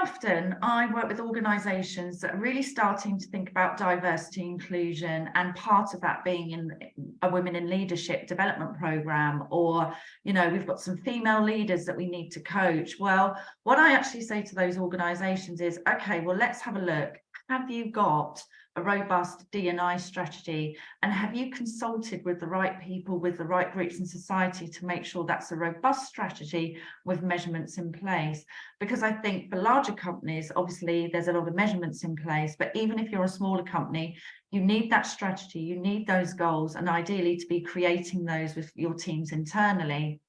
often I work with organisations that are really starting to think about diversity inclusion, and part of that being in a women in leadership development programme, or, you know, we've got some female leaders that we need to coach. Well, what I actually say to those organisations is, okay, well, let's have a look. Have you got a robust D&I strategy, and have you consulted with the right people, with the right groups in society to make sure that's a robust strategy with measurements in place? Because I think for larger companies, obviously there's a lot of measurements in place, but even if you're a smaller company, you need that strategy, you need those goals, and ideally to be creating those with your teams internally.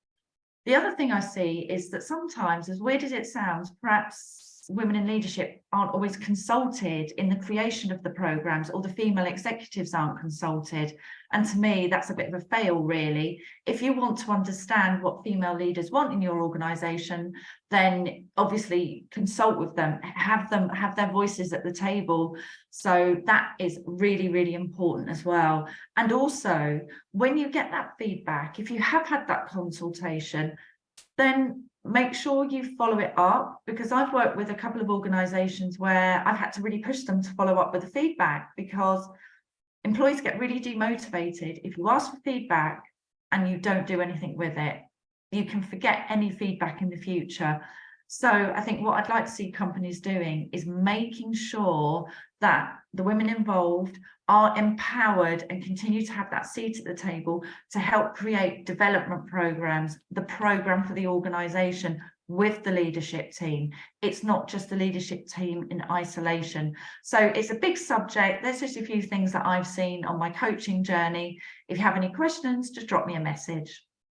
The other thing I see is that sometimes, as weird as it sounds, perhaps women in leadership aren't always consulted in the creation of the programs, or the female executives aren't consulted. And to me, that's a bit of a fail, really. If you want to understand what female leaders want in your organization, then obviously consult with them, have their voices at the table. So that is really, really important as well. And also, when you get that feedback, if you have had that consultation, then make sure you follow it up, because I've worked with a couple of organisations where I've had to really push them to follow up with the feedback, because employees get really demotivated if you ask for feedback and you don't do anything with it. You can forget any feedback in the future. So I think what I'd like to see companies doing is making sure that the women involved are empowered and continue to have that seat at the table to help create development programs, the program for the organisation with the leadership team. It's not just the leadership team in isolation. So it's a big subject. There's just a few things that I've seen on my coaching journey. If you have any questions, just drop me a message.